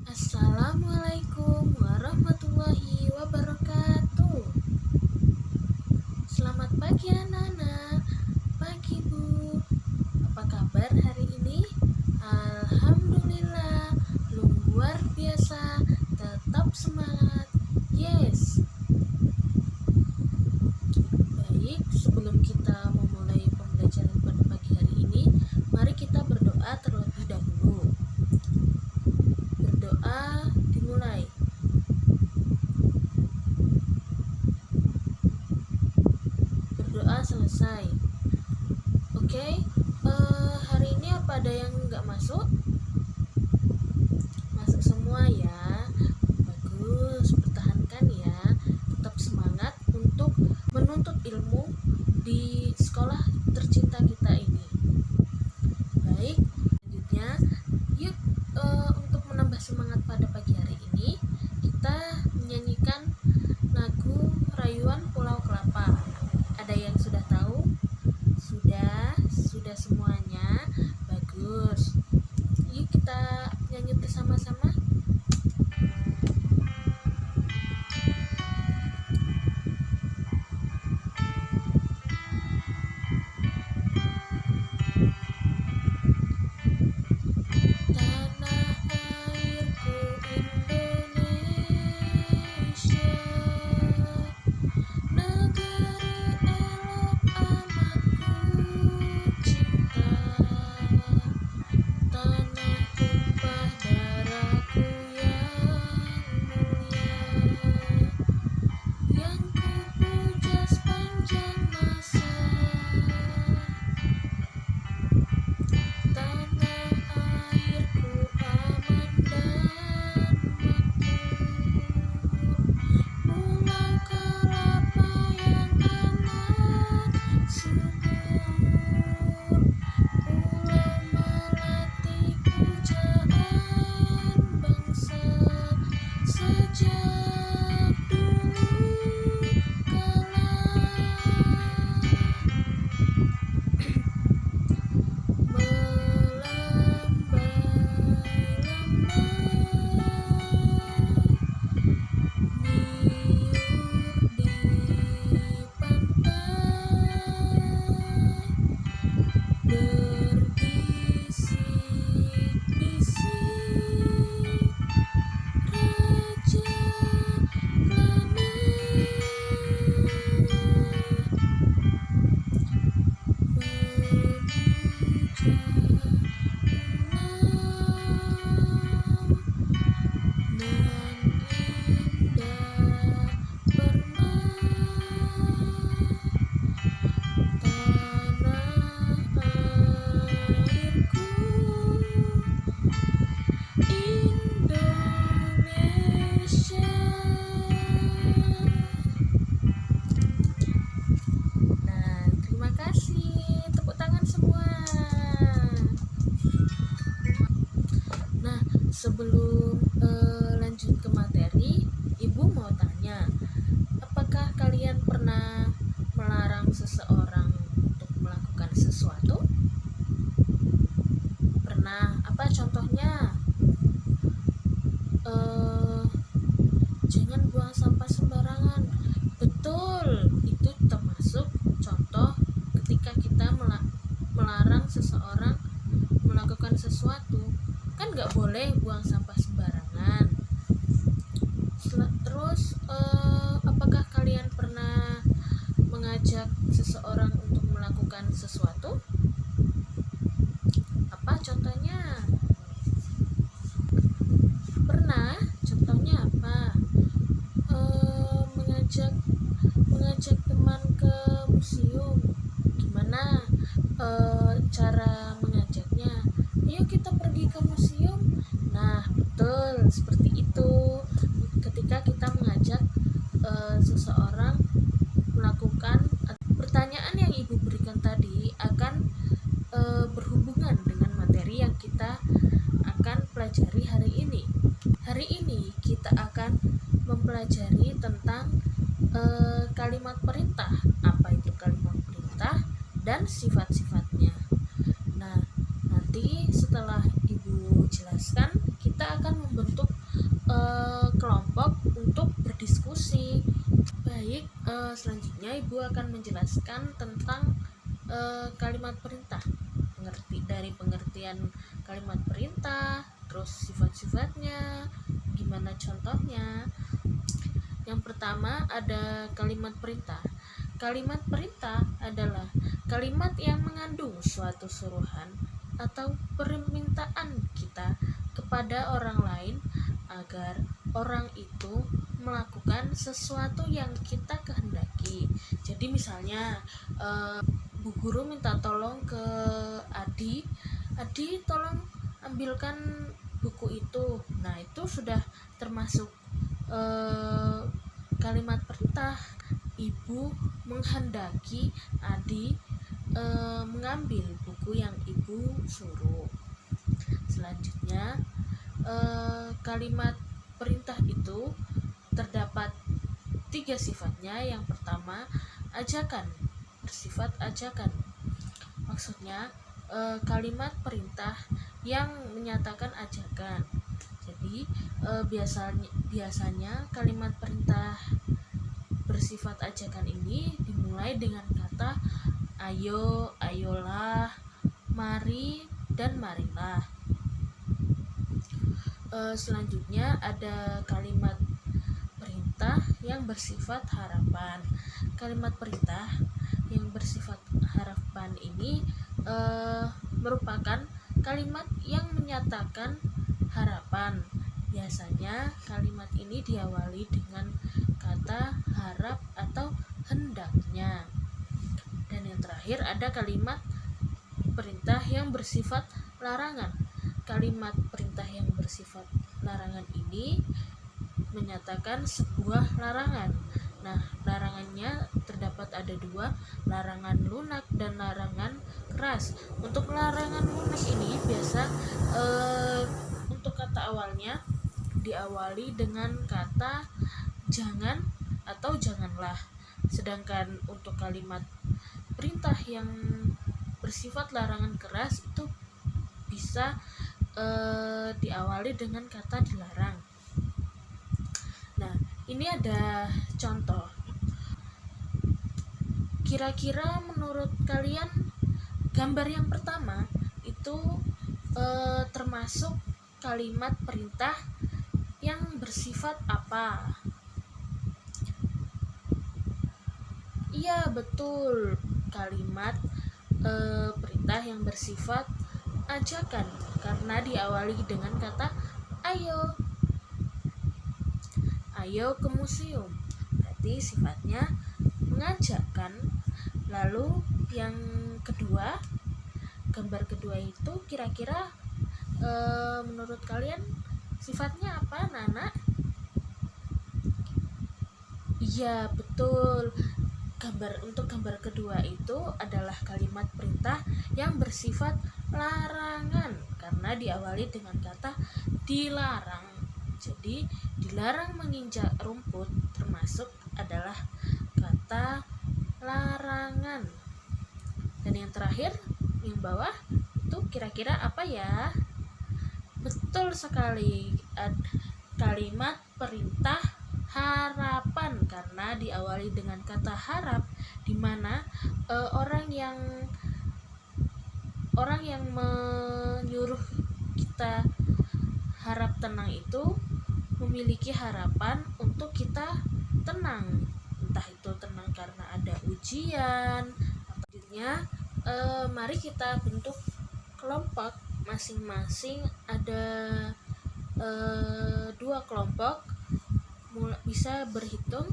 Assalamualaikum warahmatullahi wabarakatuh. Selamat pagi anak-anak. Pagi Bu. Apa kabar hari ini? Alhamdulillah, luar biasa. Tetap semangat. Yes. Baik, sebelum kita memulai pembelajaran pada pagi hari ini, mari kita berdoa terlebih dahulu. Berdoa dimulai. Berdoa selesai. Oke, hari ini apa ada yang nggak masuk? Masuk semua ya. Bagus, pertahankan ya. Tetap semangat untuk menuntut ilmu di sekolah tercinta kita ini. Baik, selanjutnya yuk untuk menambah semangat pada pagi hari ini, kita menyanyikan lagu Rayuan Pulau Kelapa. Ada yang sudah tahu? Sudah semuanya. Bagus. Yuk kita nyanyi bersama-sama. Tanah airku Indonesia, negeri elok amat ku cinta. Tanah tumpah darahku yang mulia, yang ku puja sepanjang masa. Tanah airku aman dan makmur, Pulau Kelapa yang amat subur, pulau melati pujaan bangsa sejak dulu kala. Nah, terima kasih. Tepuk tangan semua. Nah, sebelum lanjut ke materi, Ibu mau tanya, apakah kalian pernah melarang seseorang untuk melakukan sesuatu? Pernah? Apa contohnya? Jangan buang sampah sembarangan. Betul, itu termasuk contoh ketika kita melarang seseorang melakukan sesuatu. Kan nggak boleh buang sampah sembarangan. Terus apakah kalian pernah mengajak seseorang untuk melakukan sesuatu? Apa contohnya? Pernah? Contohnya apa? Mengajak teman ke museum. Gimana cara mengajaknya? Ayo kita pergi ke museum. Nah, betul, seperti itu. Ketika kita mengajak seseorang melakukan pertanyaan yang Ibu berikan tadi akan berhubungan dengan materi yang kita akan pelajari hari ini. Hari ini kita akan mempelajari tentang kalimat perintah. Apa itu kalimat perintah dan sifat-sifatnya. Nah, nanti setelah Ibu jelaskan, kita akan membentuk kelompok untuk berdiskusi. Baik, selanjutnya Ibu akan menjelaskan tentang kalimat perintah. Dari pengertian kalimat perintah, terus sifat-sifatnya, gimana contohnya. Yang pertama ada kalimat perintah. Kalimat perintah adalah kalimat yang mengandung suatu suruhan atau permintaan kita kepada orang lain agar orang itu melakukan sesuatu yang kita kehendaki. Jadi misalnya Bu Guru minta tolong ke Adi, tolong ambilkan buku itu. Nah, itu sudah termasuk kalimat perintah. Ibu menghendaki Adi mengambil buku yang Ibu suruh. Selanjutnya, kalimat perintah itu terdapat 3 sifatnya. Yang pertama, ajakan, bersifat ajakan. Maksudnya kalimat perintah yang menyatakan ajakan. Jadi biasanya kalimat perintah bersifat ajakan ini dimulai dengan kata ayo, ayolah, mari, dan marilah. Selanjutnya ada kalimat perintah yang bersifat harapan. Kalimat perintah yang bersifat harapan ini merupakan kalimat yang menyatakan harapan. Biasanya kalimat ini diawali dengan kata harap atau hendaknya. Dan yang terakhir ada kalimat perintah yang bersifat larangan. Kalimat perintah yang bersifat larangan ini menyatakan sebuah larangan. Nah, larangannya terdapat ada 2, larangan lunak dan larangan keras. Untuk larangan lunak ini biasa untuk kata awalnya diawali dengan kata jangan atau janganlah. Sedangkan untuk kalimat perintah yang bersifat larangan keras itu bisa diawali dengan kata dilarang. Nah, ini ada contoh. Kira-kira menurut kalian gambar yang pertama itu termasuk kalimat perintah yang bersifat apa? Iya, betul. Kalimat perintah yang bersifat ajakan karena diawali dengan kata ayo. Ayo ke museum. Berarti sifatnya mengajakkan. Lalu yang kedua, gambar kedua itu kira-kira menurut kalian sifatnya apa, Nana? Iya, betul. Untuk gambar kedua itu adalah kalimat perintah yang bersifat larangan karena diawali dengan kata dilarang. Jadi dilarang menginjak rumput termasuk adalah kata larangan. Dan yang terakhir, yang bawah itu kira-kira apa ya? Betul sekali, kalimat perintah harapan karena diawali dengan kata harap, di mana orang yang menyuruh kita harap tenang itu memiliki harapan untuk kita tenang, entah itu tenang karena ada ujian. Selanjutnya mari kita bentuk kelompok. Masing-masing ada 2 kelompok, bisa berhitung.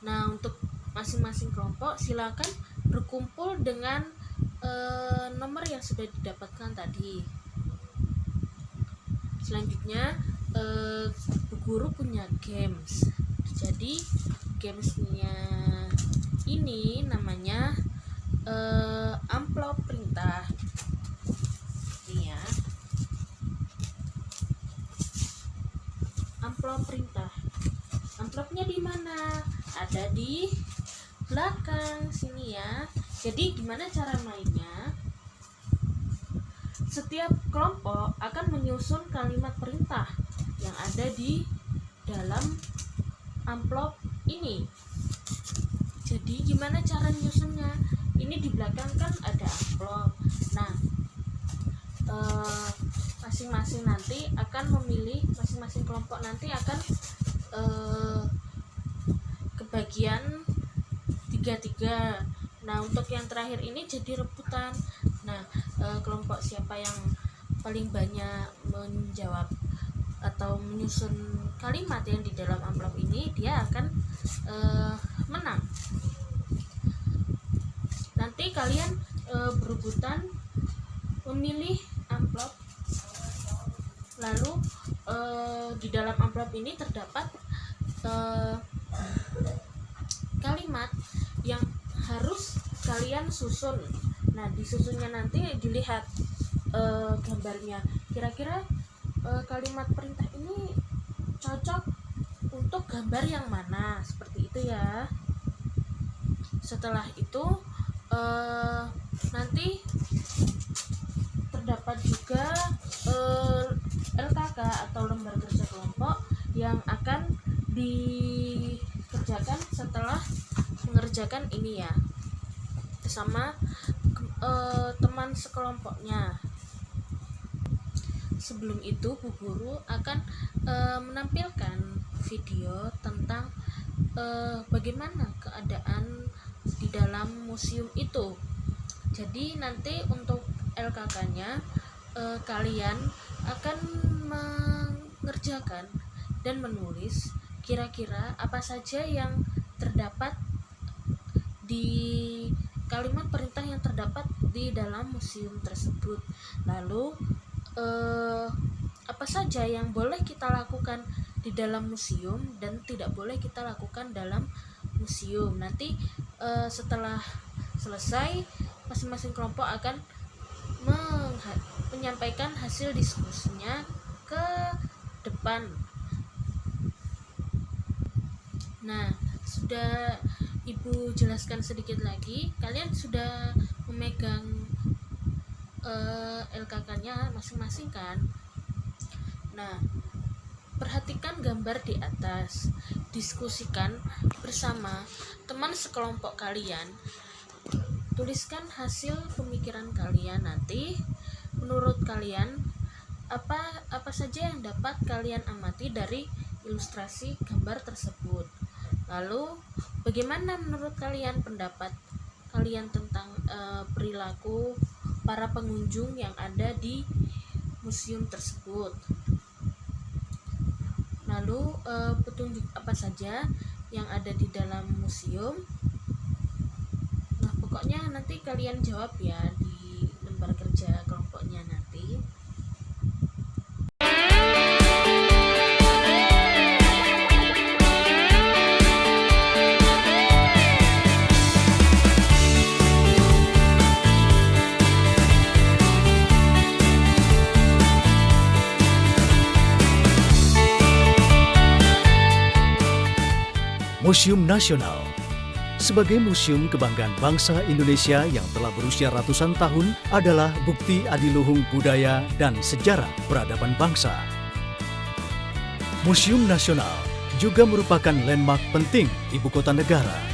Nah, untuk masing-masing kelompok silakan berkumpul dengan nomor yang sudah didapatkan tadi. Selanjutnya Bu Guru punya games. Jadi gamesnya ini namanya amplop perintah. Ini ya, amplop perintah. Amplopnya di mana? Ada di belakang sini ya. Jadi gimana cara mainnya? setiap kelompok akan menyusun kalimat perintah yang ada di dalam amplop ini. Jadi gimana cara nyusunnya? Ini di belakang kan ada amplop. Nah, masing-masing nanti akan memilih, masing-masing kelompok nanti akan kebagian 3-3. Nah, untuk yang terakhir ini jadi rebutan. Nah, kelompok siapa yang paling banyak menjawab atau menyusun kalimat yang di dalam amplop ini, dia akan menang. Nanti kalian berebutan memilih amplop, lalu di dalam amplop ini terdapat kalimat yang harus kalian susun. Nah, disusunnya nanti dilihat gambarnya, kira-kira kalimat perintah ini cocok untuk gambar yang mana, seperti itu ya. Setelah itu nanti terdapat juga LKK atau lembar kerja kelompok yang akan dikerjakan setelah mengerjakan ini ya, bersama teman sekelompoknya. Sebelum itu Bu Guru akan menampilkan video tentang bagaimana keadaan di dalam museum itu. Jadi nanti untuk LKK-nya kalian akan mengerjakan dan menulis kira-kira apa saja yang terdapat di kalimat perintah yang terdapat di dalam museum tersebut. Lalu apa saja yang boleh kita lakukan di dalam museum dan tidak boleh kita lakukan dalam museum. Nanti setelah selesai, masing-masing kelompok akan menyampaikan hasil diskusinya ke depan. Nah, sudah Ibu jelaskan sedikit lagi, kalian sudah memegang LKK-nya masing-masing kan? Nah, perhatikan gambar di atas, diskusikan bersama teman sekelompok kalian, tuliskan hasil pemikiran kalian. Nanti menurut kalian apa saja yang dapat kalian amati dari ilustrasi gambar tersebut. Lalu bagaimana menurut kalian pendapat kalian tentang perilaku para pengunjung yang ada di museum tersebut? Lalu petunjuk apa saja yang ada di dalam museum? Nah, pokoknya nanti kalian jawab ya di lembar kerja kelompoknya nanti. Museum Nasional sebagai museum kebanggaan bangsa Indonesia yang telah berusia ratusan tahun adalah bukti adiluhung budaya dan sejarah peradaban bangsa. Museum Nasional juga merupakan landmark penting ibu kota negara.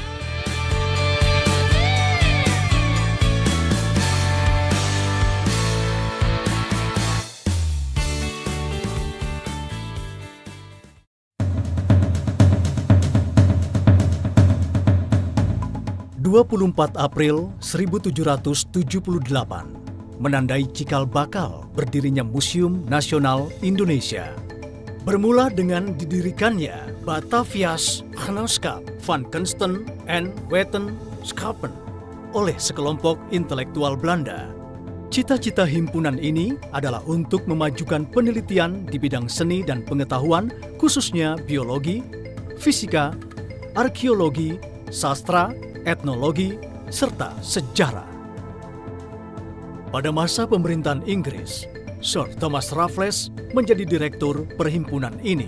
April 1778 menandai cikal bakal berdirinya Museum Nasional Indonesia. Bermula dengan didirikannya Batavia's Genootschap van Kunsten en Wetenschappen oleh sekelompok intelektual Belanda. Cita-cita himpunan ini adalah untuk memajukan penelitian di bidang seni dan pengetahuan, khususnya biologi, fisika, arkeologi, sastra, etnologi, serta sejarah. Pada masa pemerintahan Inggris, Sir Thomas Raffles menjadi direktur perhimpunan ini.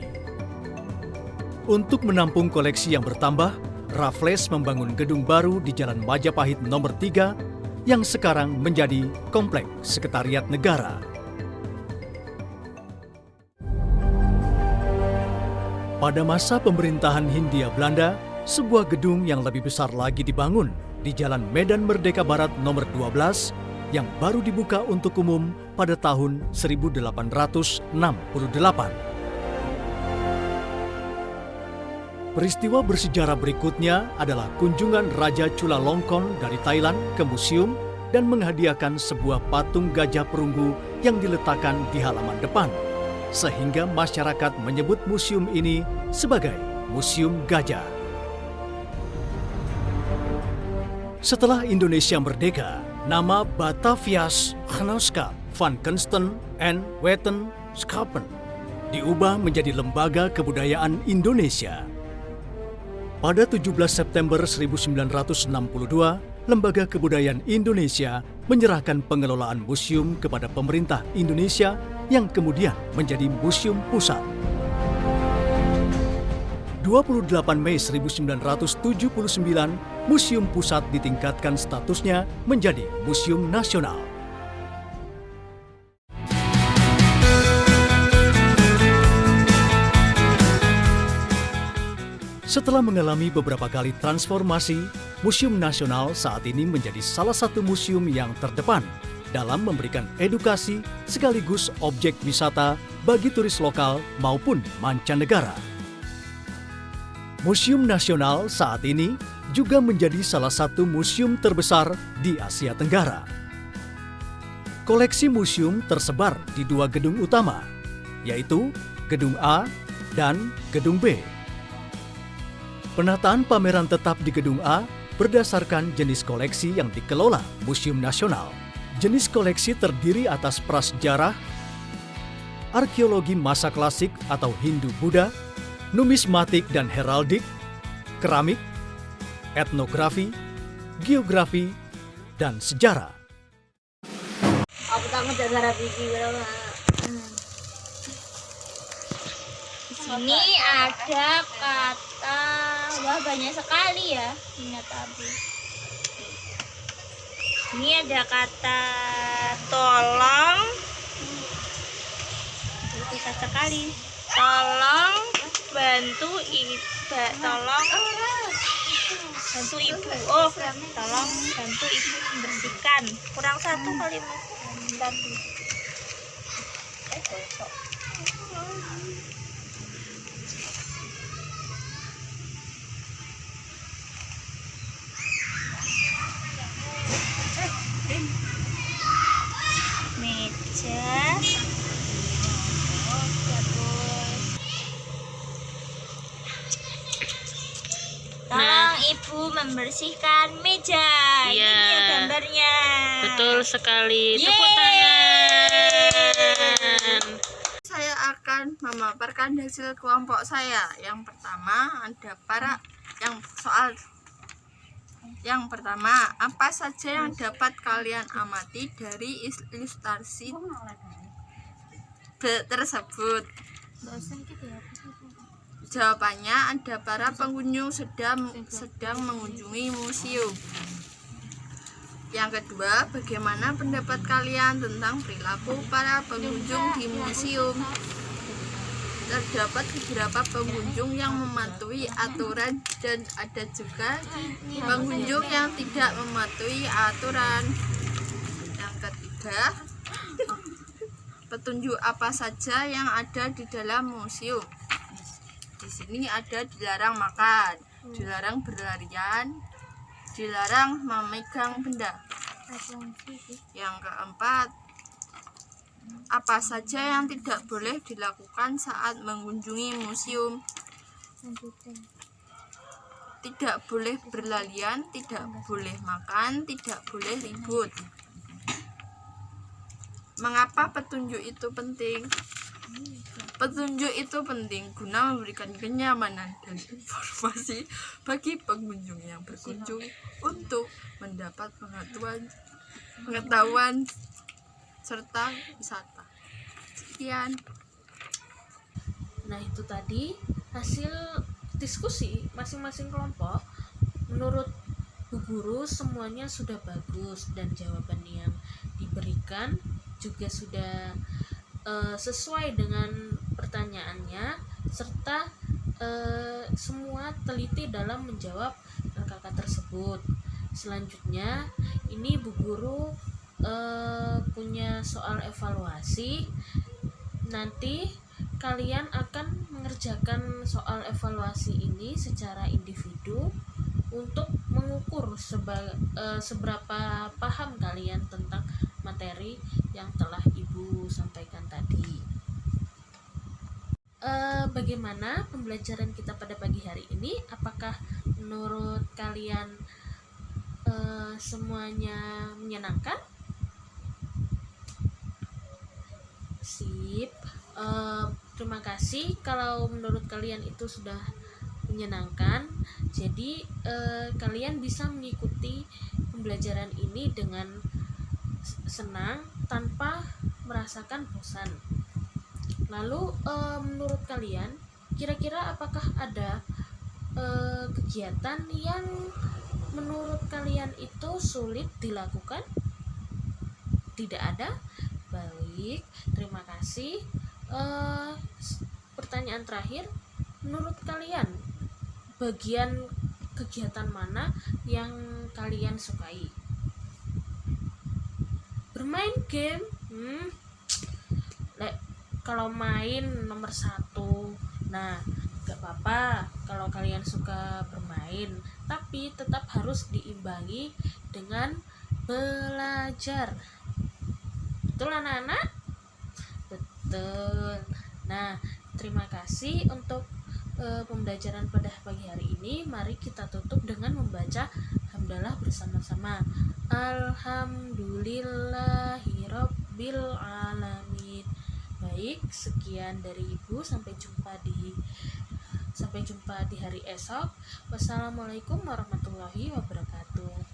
Untuk menampung koleksi yang bertambah, Raffles membangun gedung baru di Jalan Majapahit nomor 3 yang sekarang menjadi Komplek Sekretariat Negara. Pada masa pemerintahan Hindia Belanda, sebuah gedung yang lebih besar lagi dibangun di Jalan Medan Merdeka Barat nomor 12 yang baru dibuka untuk umum pada tahun 1868. Peristiwa bersejarah berikutnya adalah kunjungan Raja Chulalongkorn dari Thailand ke museum dan menghadiahkan sebuah patung gajah perunggu yang diletakkan di halaman depan, sehingga masyarakat menyebut museum ini sebagai Museum Gajah. Setelah Indonesia merdeka, nama Batavia's Genootschap van Kunsten en Wetenschappen diubah menjadi Lembaga Kebudayaan Indonesia. Pada 17 September 1962, Lembaga Kebudayaan Indonesia menyerahkan pengelolaan museum kepada pemerintah Indonesia yang kemudian menjadi Museum Pusat. 28 Mei 1979, Museum Pusat ditingkatkan statusnya menjadi Museum Nasional. Setelah mengalami beberapa kali transformasi, Museum Nasional saat ini menjadi salah satu museum yang terdepan dalam memberikan edukasi sekaligus objek wisata bagi turis lokal maupun mancanegara. Museum Nasional saat ini juga menjadi salah satu museum terbesar di Asia Tenggara. Koleksi museum tersebar di dua gedung utama, yaitu Gedung A dan Gedung B. Penataan pameran tetap di Gedung A berdasarkan jenis koleksi yang dikelola Museum Nasional. Jenis koleksi terdiri atas prasejarah, arkeologi masa klasik atau Hindu-Buddha, numismatik dan heraldik, keramik, etnografi, geografi, dan sejarah. Aku takut darah pipi berapa. Ini ada kata, wah banyak sekali ya, ingat tadi. Ini ada kata tolong, bisa sekali. Tolong bantu bantu ibu. Oh, tolong bantu ibu membersihkan. Kurang satu kalimat tadi. Meja, tolong ibu membersihkan meja. Ini dia gambarnya. Betul sekali. Yeay. Tepuk tangan. Saya akan memaparkan hasil kelompok saya. Yang pertama ada yang pertama, apa saja yang dapat kalian amati dari ilustrasi tersebut? Jawabannya ada para pengunjung sedang mengunjungi museum. Yang kedua, bagaimana pendapat kalian tentang perilaku para pengunjung di museum? Terdapat beberapa pengunjung yang mematuhi aturan dan ada juga pengunjung yang tidak mematuhi aturan. Yang ketiga, petunjuk apa saja yang ada di dalam museum? Di sini ada dilarang makan, dilarang berlarian, dilarang memegang benda. Yang keempat, apa saja yang tidak boleh dilakukan saat mengunjungi museum? Tidak boleh berlarian, tidak boleh makan, tidak boleh ribut. Mengapa petunjuk itu penting? Petunjuk itu penting guna memberikan kenyamanan dan informasi bagi pengunjung yang berkunjung untuk mendapat pengetahuan serta wisata. Sekian. Nah, itu tadi hasil diskusi masing-masing kelompok menurut Bu Bu Guru semuanya sudah bagus dan jawaban yang diberikan juga sudah sesuai dengan pertanyaannya, serta semua teliti dalam menjawab LKK tersebut. Selanjutnya ini Bu Guru punya soal evaluasi. Nanti kalian akan mengerjakan soal evaluasi ini secara individu untuk mengukur seberapa paham kalian tentang materi yang telah Ibu sampaikan tadi. Bagaimana pembelajaran kita pada pagi hari ini? Apakah menurut kalian semuanya menyenangkan? Sip. Terima kasih kalau menurut kalian itu sudah menyenangkan. Jadi kalian bisa mengikuti pembelajaran ini dengan senang tanpa merasakan bosan. Lalu menurut kalian kira-kira apakah ada kegiatan yang menurut kalian itu sulit dilakukan? Tidak ada? Baik, terima kasih. Pertanyaan terakhir, menurut kalian bagian kegiatan mana yang kalian sukai? Bermain game? Kalau main nomor 1. Nah, gak apa-apa kalau kalian suka bermain, tapi tetap harus diimbangi dengan belajar. Betul anak-anak? Betul. Nah, terima kasih untuk pembelajaran pada pagi hari ini. Mari kita tutup dengan membaca hamdalah bersama-sama. Alhamdulillahirabbil alamin. Baik, sekian dari Ibu. Sampai jumpa di hari esok. Wassalamualaikum warahmatullahi wabarakatuh.